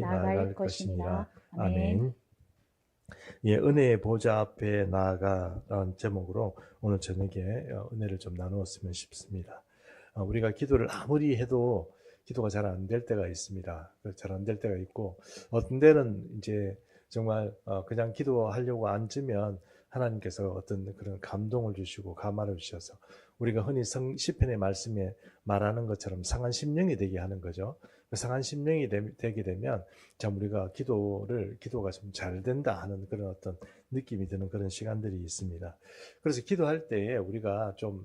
나아갈 나아갈 것이니라. 것이니라. 아멘. 아멘. 예, 은혜의 보좌 앞에 나아가라는 제목으로 오늘 저녁에 은혜를 좀 나누었으면 싶습니다. 우리가 기도를 아무리 해도 기도가 잘 안 될 때가 있습니다. 잘 안 될 때가 있고, 어떤 때는 이제 정말 그냥 기도하려고 앉으면 하나님께서 어떤 그런 감동을 주시고 감화를 주셔서 우리가 흔히 시편의 말씀에 말하는 것처럼 상한 심령이 되게 하는 거죠. 그 상한 심령이 되게 되면 참 우리가 기도가 좀 잘 된다 하는 그런 어떤 느낌이 드는 그런 시간들이 있습니다. 그래서 기도할 때에 우리가 좀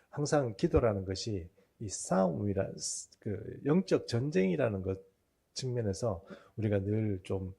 항상 기도라는 것이 이 싸움이라 그 영적 전쟁이라는 것 측면에서 우리가 늘 좀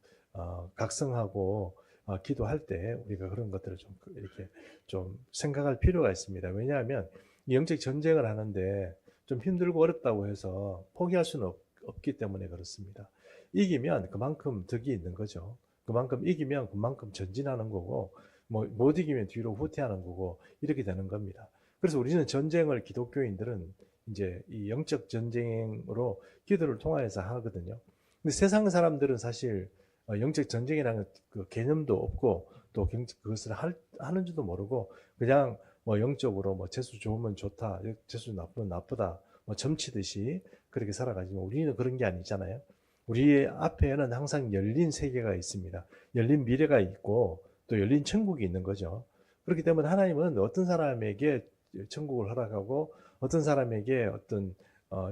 각성하고 기도할 때 우리가 그런 것들을 좀 이렇게 좀 생각할 필요가 있습니다. 왜냐하면 이 영적 전쟁을 하는데 좀 힘들고 어렵다고 해서 포기할 수는 없기 때문에 그렇습니다. 이기면 그만큼 덕이 있는 거죠. 그만큼 이기면 그만큼 전진하는 거고, 뭐 못 이기면 뒤로 후퇴하는 거고 이렇게 되는 겁니다. 그래서 우리는 전쟁을 기독교인들은 이제 이 영적 전쟁으로 기도를 통하여서 하거든요. 근데 세상 사람들은 사실 영적 전쟁이라는 그 개념도 없고 또 그것을 하는 줄도 모르고 그냥 뭐 영적으로 뭐 재수 좋으면 좋다, 재수 나쁘면 나쁘다, 뭐 점치듯이 그렇게 살아가지만 우리는 그런 게 아니잖아요. 우리 앞에는 항상 열린 세계가 있습니다. 열린 미래가 있고 또 열린 천국이 있는 거죠. 그렇기 때문에 하나님은 어떤 사람에게 천국을 허락하고 어떤 사람에게 어떤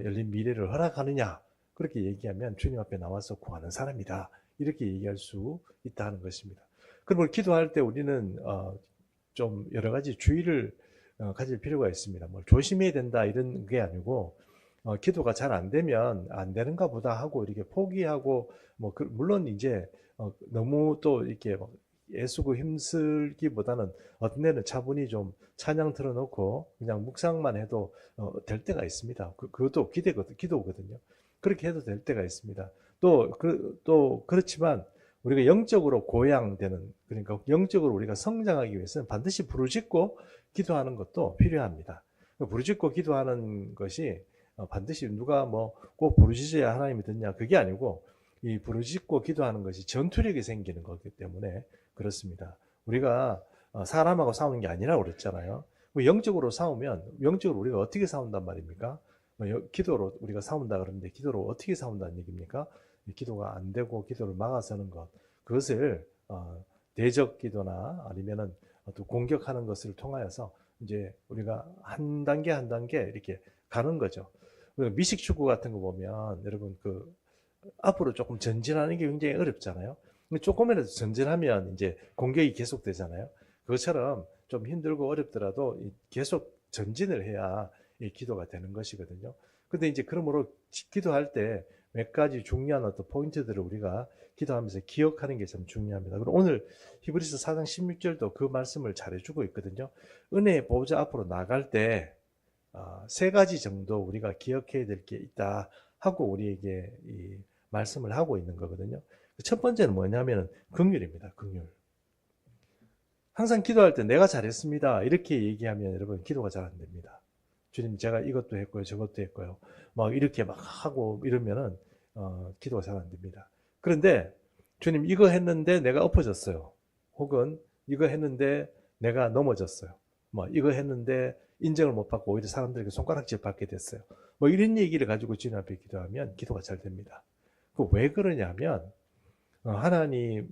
열린 미래를 허락하느냐 그렇게 얘기하면 주님 앞에 나와서 구하는 사람이다 이렇게 얘기할 수 있다는 것입니다. 그러면 기도할 때 우리는 좀 여러 가지 주의를 가질 필요가 있습니다. 뭘 조심해야 된다 이런 게 아니고 기도가 잘 안 되면 안 되는가 보다 하고 이렇게 포기하고 뭐 물론 이제 너무 또 이렇게 막 애쓰고 힘쓰기보다는 어떤 데는 차분히 좀 찬양 틀어놓고 그냥 묵상만 해도 될 때가 있습니다. 그것도 기도거든요. 그렇게 해도 될 때가 있습니다. 또 그렇지만 우리가 영적으로 고양되는 그러니까 영적으로 우리가 성장하기 위해서는 반드시 부르짖고 기도하는 것도 필요합니다. 부르짖고 기도하는 것이 반드시 누가 뭐 꼭 부르짖어야 하나님이 듣냐 그게 아니고 이 부르짖고 기도하는 것이 전투력이 생기는 거기 때문에 그렇습니다. 우리가 사람하고 싸우는 게 아니라고 그랬잖아요. 영적으로 싸우면 영적으로 우리가 어떻게 싸운단 말입니까? 기도로 우리가 싸운다 그러는데 기도로 어떻게 싸운다는 얘기입니까? 기도가 안 되고 기도를 막아서는 것 그것을 대적 기도나 아니면은 또 공격하는 것을 통하여서 이제 우리가 한 단계 한 단계 이렇게 가는 거죠. 미식 축구 같은 거 보면 여러분 그 앞으로 조금 전진하는 게 굉장히 어렵잖아요. 조금이라도 전진하면 이제 공격이 계속되잖아요. 그것처럼 좀 힘들고 어렵더라도 계속 전진을 해야 이 기도가 되는 것이거든요. 근데 이제 그러므로 기도할 때 몇 가지 중요한 어떤 포인트들을 우리가 기도하면서 기억하는 게 참 중요합니다. 그리고 오늘 히브리서 4장 16절도 그 말씀을 잘해주고 있거든요. 은혜의 보좌 앞으로 나갈 때 세 가지 정도 우리가 기억해야 될 게 있다 하고 우리에게 이 말씀을 하고 있는 거거든요. 첫 번째는 뭐냐면 긍휼입니다. 긍휼. 항상 기도할 때 내가 잘했습니다. 이렇게 얘기하면 여러분 기도가 잘 안 됩니다. 주님 제가 이것도 했고요. 저것도 했고요. 막 이렇게 막 하고 이러면은 기도가 잘 안 됩니다. 그런데 주님 이거 했는데 내가 엎어졌어요. 혹은 이거 했는데 내가 넘어졌어요. 뭐 이거 했는데 인정을 못 받고 오히려 사람들에게 손가락질 받게 됐어요. 뭐 이런 얘기를 가지고 주님 앞에 기도하면 기도가 잘 됩니다. 그 왜 그러냐면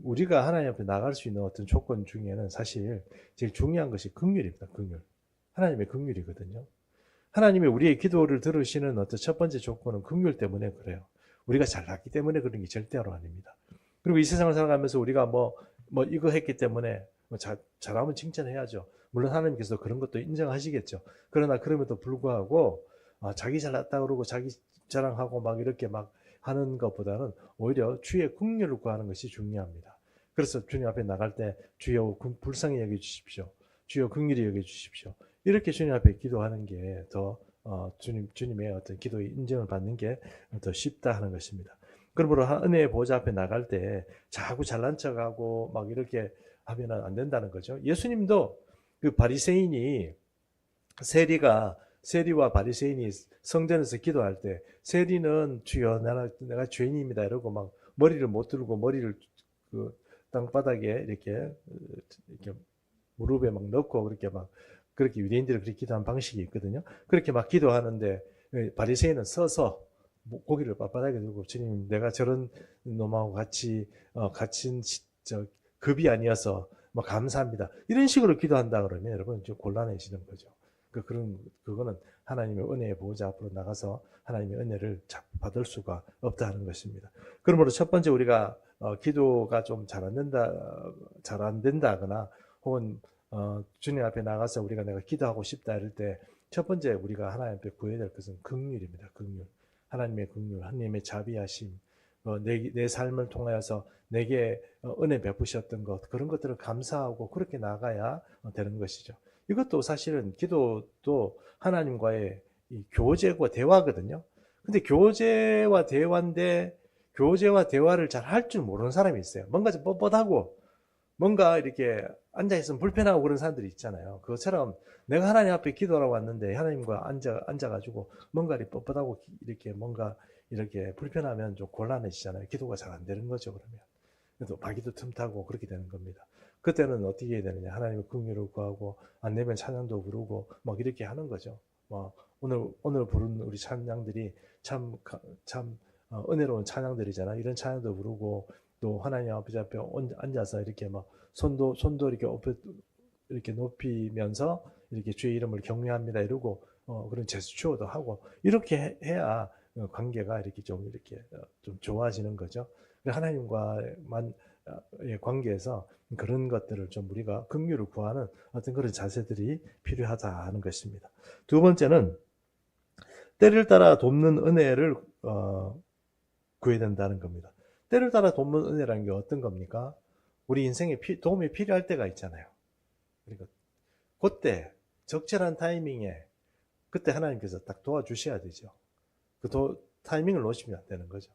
우리가 하나님 앞에 나갈 수 있는 어떤 조건 중에는 사실 제일 중요한 것이 긍휼입니다. 긍휼. 하나님의 긍휼이거든요. 하나님이 우리의 기도를 들으시는 어떤 첫 번째 조건은 긍휼 때문에 그래요. 우리가 잘났기 때문에 그런 게 절대로 아닙니다. 그리고 이 세상을 살아가면서 우리가 뭐 이거 했기 때문에 뭐 잘하면 칭찬해야죠. 물론 하나님께서 그런 것도 인정하시겠죠. 그러나 그럼에도 불구하고 자기 잘났다 그러고 자기 자랑하고 막 이렇게 막 하는 것보다는 오히려 주의 긍휼을 구하는 것이 중요합니다. 그래서 주님 앞에 나갈 때 주여 불쌍히 여겨 주십시오. 주여 긍휼히 여겨 주십시오. 이렇게 주님 앞에 기도하는 게 더 주님의 어떤 기도의 인정을 받는 게 더 쉽다 하는 것입니다. 그러므로 은혜의 보좌 앞에 나갈 때 자꾸 잘난 척하고 막 이렇게 하면 안 된다는 거죠. 예수님도 그 바리새인이 세리가 세리와 바리새인이 성전에서 기도할 때 세리는 주여 내가 죄인입니다 이러고 막 머리를 못 들고 머리를 그 땅바닥에 이렇게 무릎에 막 넣고 그렇게 막 그렇게 유대인들이 그렇게 기도하는 방식이 있거든요. 그렇게 막 기도하는데 바리새인은 서서 고기를 빳빳하게 들고 주님 내가 저런 놈하고 같이 갇힌 급이 아니어서 뭐 감사합니다. 이런 식으로 기도한다 그러면 여러분 좀 곤란해지는 거죠. 그거는 하나님의 은혜의 보호자 앞으로 나가서 하나님의 은혜를 받을 수가 없다는 것입니다. 그러므로 첫 번째 우리가 기도가 좀 잘 안 된다거나 혹은 주님 앞에 나가서 우리가 내가 기도하고 싶다 이럴 때 첫 번째 우리가 하나님 앞에 구해야 될 것은 긍휼입니다. 긍휼. 하나님의 긍휼, 하나님의 자비하심, 내 삶을 통하여서 내게 은혜 베푸셨던 것 그런 것들을 감사하고 그렇게 나가야 되는 것이죠. 이것도 사실은 기도도 하나님과의 이 교제와 대화거든요. 근데 교제와 대화인데 교제와 대화를 잘 할 줄 모르는 사람이 있어요. 뭔가 좀 뻣뻣하고 뭔가 이렇게 앉아있으면 불편하고 그런 사람들이 있잖아요. 그것처럼 내가 하나님 앞에 기도하러 왔는데 하나님과 앉아가지고 뭔가 이렇게 뻣뻣하고 이렇게 뭔가 이렇게 불편하면 좀 곤란해지잖아요. 기도가 잘 안 되는 거죠, 그러면. 그래도 마귀도 틈타고 그렇게 되는 겁니다. 그때는 어떻게 해야 되느냐. 하나님의 긍휼을 구하고 안 되면 찬양도 부르고 막 이렇게 하는 거죠. 오늘 부른 우리 찬양들이 참 은혜로운 찬양들이잖아. 이런 찬양도 부르고 또 하나님 아버지 앞에 앉아서 이렇게 막 손도 이렇게 높이면서 이렇게 주의 이름을 경외합니다 이러고 그런 제스처도 하고 이렇게 해야 관계가 이렇게 좀 좋아지는 거죠. 하나님과만 관계에서 그런 것들을 좀 우리가 긍휼을 구하는 어떤 그런 자세들이 필요하다 하는 것입니다. 두 번째는 때를 따라 돕는 은혜를 구해야 된다는 겁니다. 때를 따라 돕는 은혜라는 게 어떤 겁니까? 우리 인생에 도움이 필요할 때가 있잖아요. 그러니까 그때 적절한 타이밍에 그때 하나님께서 딱 도와주셔야 되죠. 타이밍을 놓치면 안 되는 거죠.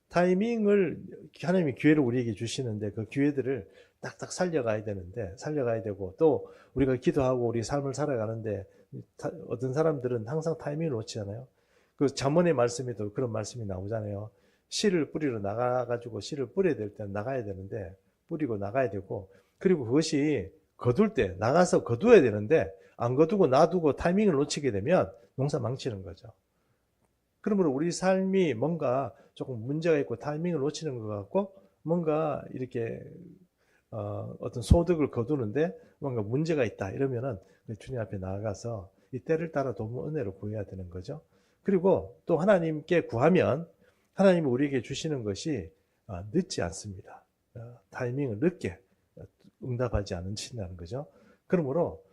타이밍을 하나님이 기회를 우리에게 주시는데 그 기회들을 딱딱 살려가야 되고 또 우리가 기도하고 우리 삶을 살아가는데 어떤 사람들은 항상 타이밍을 놓치잖아요. 그 잠언의 말씀에도 그런 말씀이 나오잖아요. 씨를 뿌리러 나가가지고 씨를 뿌려야 될 때는 나가야 되는데 뿌리고 나가야 되고 그리고 그것이 거둘 때 나가서 거둬야 되는데 안 거두고 놔두고 타이밍을 놓치게 되면 농사 망치는 거죠. 그러므로 우리 삶이 뭔가 조금 문제가 있고 타이밍을 놓치는 것 같고 뭔가 이렇게 어떤 소득을 거두는데 뭔가 문제가 있다 이러면은 주님 앞에 나아가서 이 때를 따라 돕는 은혜를 구해야 되는 거죠. 그리고 또 하나님께 구하면 하나님이 우리에게 주시는 것이 늦지 않습니다. 타이밍을 늦게 응답하지 않으신다는 거죠. 그러므로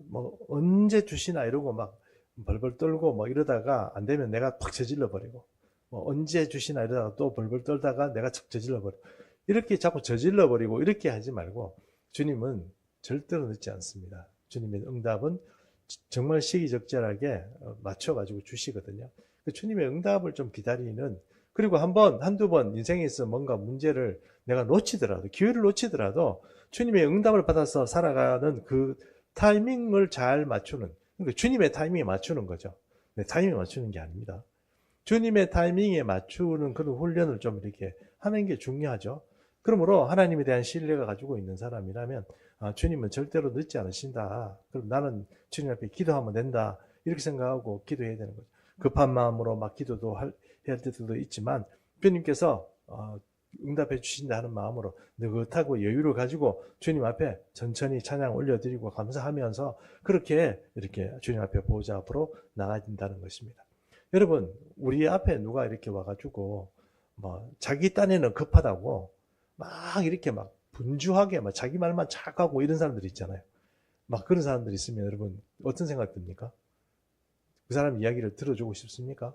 뭐 언제 주시나 이러고 막 벌벌 떨고 뭐 이러다가 안 되면 내가 팍 저질러 버리고 언제 주시나 이러다가 또 벌벌 떨다가 내가 척 저질러 버리고 이렇게 자꾸 저질러 버리고 이렇게 하지 말고 주님은 절대로 늦지 않습니다. 주님의 응답은 정말 시기적절하게 맞춰가지고 주시거든요. 주님의 응답을 좀 기다리는 그리고 한두 번 인생에서 뭔가 문제를 내가 놓치더라도 기회를 놓치더라도 주님의 응답을 받아서 살아가는 그 타이밍을 잘 맞추는 그러니까 주님의 타이밍에 맞추는 거죠. 내 타이밍에 맞추는 게 아닙니다. 주님의 타이밍에 맞추는 그런 훈련을 좀 이렇게 하는 게 중요하죠. 그러므로 하나님에 대한 신뢰가 가지고 있는 사람이라면 주님은 절대로 늦지 않으신다. 그럼 나는 주님 앞에 기도하면 된다. 이렇게 생각하고 기도해야 되는 거죠. 급한 마음으로 막 기도도 해야 할 때도 있지만 주님께서 응답해 주신다 하는 마음으로 느긋하고 여유를 가지고 주님 앞에 천천히 찬양 올려드리고 감사하면서 그렇게 이렇게 주님 앞에 보호자 앞으로 나가야 된다는 것입니다. 여러분 우리 앞에 누가 이렇게 와가지고 뭐 자기 딴에는 급하다고 막 이렇게 막 분주하게 막 자기 말만 착하고 이런 사람들이 있잖아요. 막 그런 사람들이 있으면 여러분 어떤 생각 듭니까? 그 사람 이야기를 들어주고 싶습니까?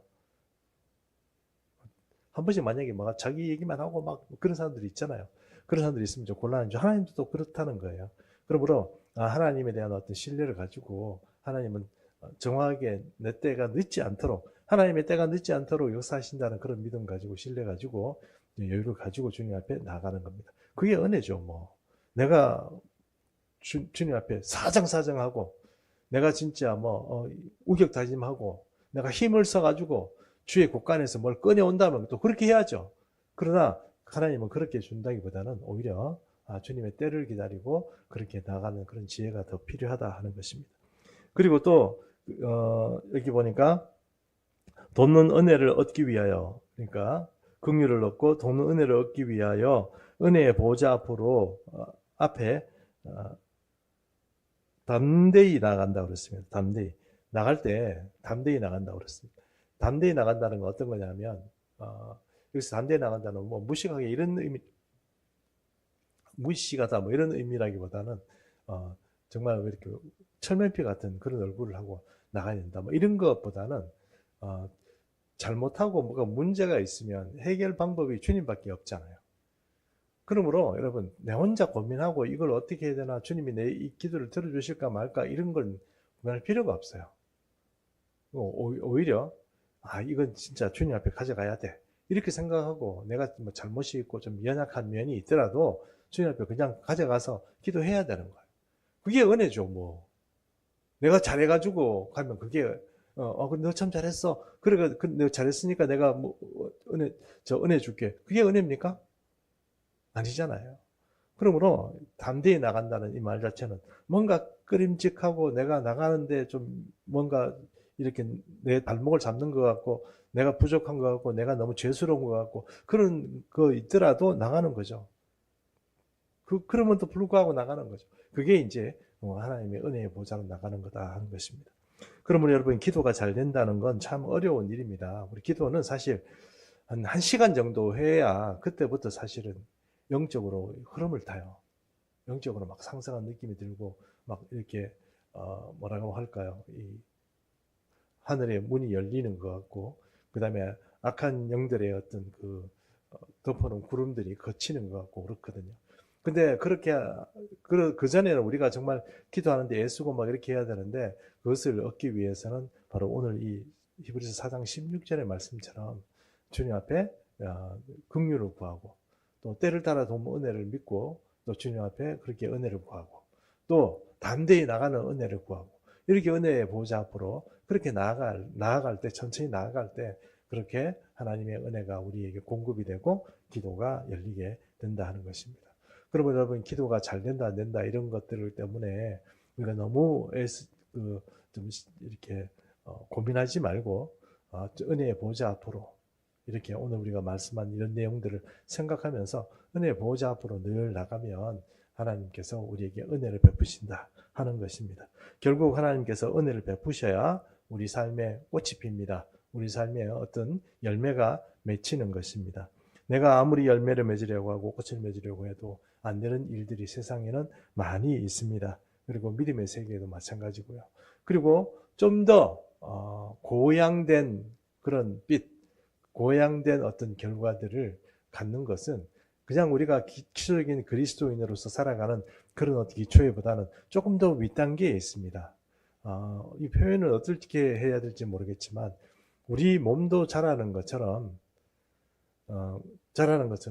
한 번씩 만약에 막 자기 얘기만 하고 막 그런 사람들이 있잖아요. 그런 사람들이 있으면 좀 곤란하죠. 하나님도 또 그렇다는 거예요. 그러므로 하나님에 대한 어떤 신뢰를 가지고 하나님은 정확하게 내 때가 늦지 않도록 하나님의 때가 늦지 않도록 역사하신다는 그런 믿음 가지고 신뢰 가지고 여유를 가지고 주님 앞에 나가는 겁니다. 그게 은혜죠. 뭐 내가 주님 앞에 사정사정하고 내가 진짜 우격다짐하고 내가 힘을 써가지고 주의 곳간에서 뭘 꺼내온다면 또 그렇게 해야죠. 그러나 하나님은 그렇게 준다기보다는 오히려 주님의 때를 기다리고 그렇게 나가는 그런 지혜가 더 필요하다 하는 것입니다. 그리고 또 여기 보니까 돕는 은혜를 얻기 위하여, 그러니까 긍휼을 얻고 돕는 은혜를 얻기 위하여 은혜의 보좌 앞에 담대히 나간다고 그랬습니다. 담대히 나갈 때 담대히 나간다고 그랬습니다. 담대히 나간다는 건 어떤 거냐면 여기서 담대히 나간다는 뭐 무식하게 이런 의미, 무시하다 뭐 이런 의미라기보다는 정말 이렇게 철면피 같은 그런 얼굴을 하고 나가야 된다 뭐 이런 것보다는 잘못하고 뭐가 문제가 있으면 해결 방법이 주님밖에 없잖아요. 그러므로 여러분 내 혼자 고민하고 이걸 어떻게 해야 되나, 주님이 내 이 기도를 들어주실까 말까 이런 걸 고민할 필요가 없어요. 오히려 이건 진짜 주님 앞에 가져가야 돼 이렇게 생각하고, 내가 뭐 잘못이 있고 좀 연약한 면이 있더라도 주님 앞에 그냥 가져가서 기도해야 되는 거예요. 그게 은혜죠. 뭐 내가 잘해가지고 가면 그게 근데 너 참 잘했어. 그래, 너 잘했으니까 내가 뭐 은혜 줄게. 그게 은혜입니까? 아니잖아요. 그러므로 담대히 나간다는 이 말 자체는 뭔가 끄림직하고 내가 나가는데 좀 뭔가 이렇게 내 발목을 잡는 것 같고 내가 부족한 것 같고 내가 너무 죄스러운 것 같고 그런 거 있더라도 나가는 거죠. 그러면도 불구하고 나가는 거죠. 그게 이제 하나님의 은혜의 보좌로 나가는 거다 하는 것입니다. 그러면 여러분, 기도가 잘 된다는 건 참 어려운 일입니다. 우리 기도는 사실 한 1시간 정도 해야 그때부터 사실은 영적으로 흐름을 타요. 영적으로 막 상승한 느낌이 들고 막 이렇게 뭐라고 할까요? 이 하늘의 문이 열리는 것 같고, 그 다음에 악한 영들의 어떤 덮어놓은 구름들이 거치는 것 같고 그렇거든요. 근데 그렇게 그 전에는 우리가 정말 기도하는데 애쓰고 막 이렇게 해야 되는데, 그것을 얻기 위해서는 바로 오늘 이 히브리서 4장 16절의 말씀처럼 주님 앞에 긍휼을 구하고, 또 때를 따라 도움 은혜를 믿고, 또 주님 앞에 그렇게 은혜를 구하고, 또 담대히 나가는 은혜를 구하고, 이렇게 은혜의 보좌 앞으로 그렇게 나아갈 때, 천천히 나아갈 때 그렇게 하나님의 은혜가 우리에게 공급이 되고 기도가 열리게 된다 하는 것입니다. 그러면 여러분, 기도가 잘 된다 안 된다 이런 것들 때문에 우리가 너무 좀 이렇게 고민하지 말고 은혜의 보좌 앞으로 이렇게 오늘 우리가 말씀한 이런 내용들을 생각하면서 은혜의 보좌 앞으로 늘 나가면 하나님께서 우리에게 은혜를 베푸신다 하는 것입니다. 결국 하나님께서 은혜를 베푸셔야 우리 삶에 꽃이 핍니다. 우리 삶에 어떤 열매가 맺히는 것입니다. 내가 아무리 열매를 맺으려고 하고 꽃을 맺으려고 해도 안 되는 일들이 세상에는 많이 있습니다. 그리고 믿음의 세계에도 마찬가지고요. 그리고 좀 더 고양된 그런 빛, 고양된 어떤 결과들을 갖는 것은 그냥 우리가 기초적인 그리스도인으로서 살아가는 그런 어떤 기초에보다는 조금 더 윗단계에 있습니다. 이 표현을 어떻게 해야 될지 모르겠지만, 우리 몸도 자라는 것처럼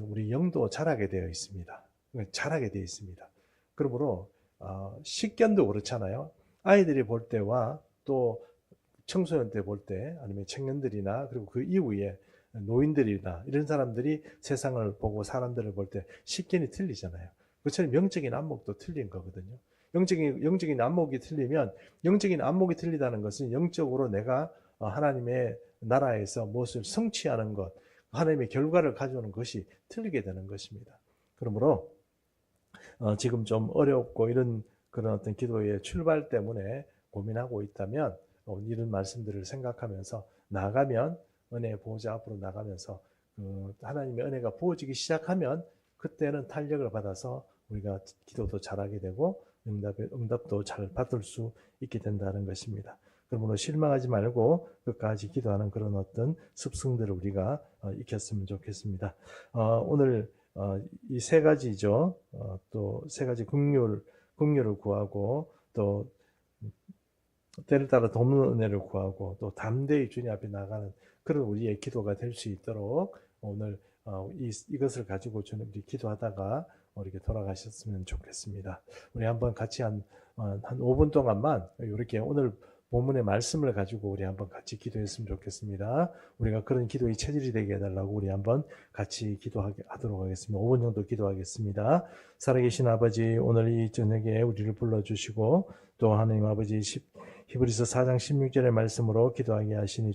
우리 영도 자라게 되어 있습니다. 자라게 되어 있습니다. 그러므로 식견도 그렇잖아요. 아이들이 볼 때와 또 청소년 때 볼 때, 아니면 청년들이나 그리고 그 이후에 노인들이나 이런 사람들이 세상을 보고 사람들을 볼 때 식견이 틀리잖아요. 그처럼 영적인 안목도 틀린 거거든요. 영적인 안목이 틀리면, 영적인 안목이 틀리다는 것은 영적으로 내가 하나님의 나라에서 무엇을 성취하는 것, 하나님의 결과를 가져오는 것이 틀리게 되는 것입니다. 그러므로 지금 좀 어렵고 이런 그런 어떤 기도의 출발 때문에 고민하고 있다면 이런 말씀들을 생각하면서 나가면, 은혜의 보호자 앞으로 나가면서 하나님의 은혜가 부어지기 시작하면 그때는 탄력을 받아서 우리가 기도도 잘하게 되고 응답도 잘 받을 수 있게 된다는 것입니다. 그러므로 실망하지 말고 끝까지 기도하는 그런 어떤 습성들을 우리가 익혔으면 좋겠습니다. 오늘 이 세 가지죠. 또 세 가지 긍휼을 구하고, 또 때를 따라 돕는 은혜를 구하고, 또 담대히 주님 앞에 나가는 그런 우리의 기도가 될 수 있도록 오늘 이것을 가지고 저는 우리 기도하다가 이렇게 돌아가셨으면 좋겠습니다. 우리 한번 같이 한 5분 동안만 이렇게 오늘 본문의 말씀을 가지고 우리 한번 같이 기도했으면 좋겠습니다. 우리가 그런 기도의 체질이 되게 해달라고 우리 한번 같이 기도하도록 하겠습니다. 5분 정도 기도하겠습니다. 살아계신 아버지, 오늘 이 저녁에 우리를 불러주시고 또 하나님 아버지 히브리서 4장 16절의 말씀으로 기도하게 하시니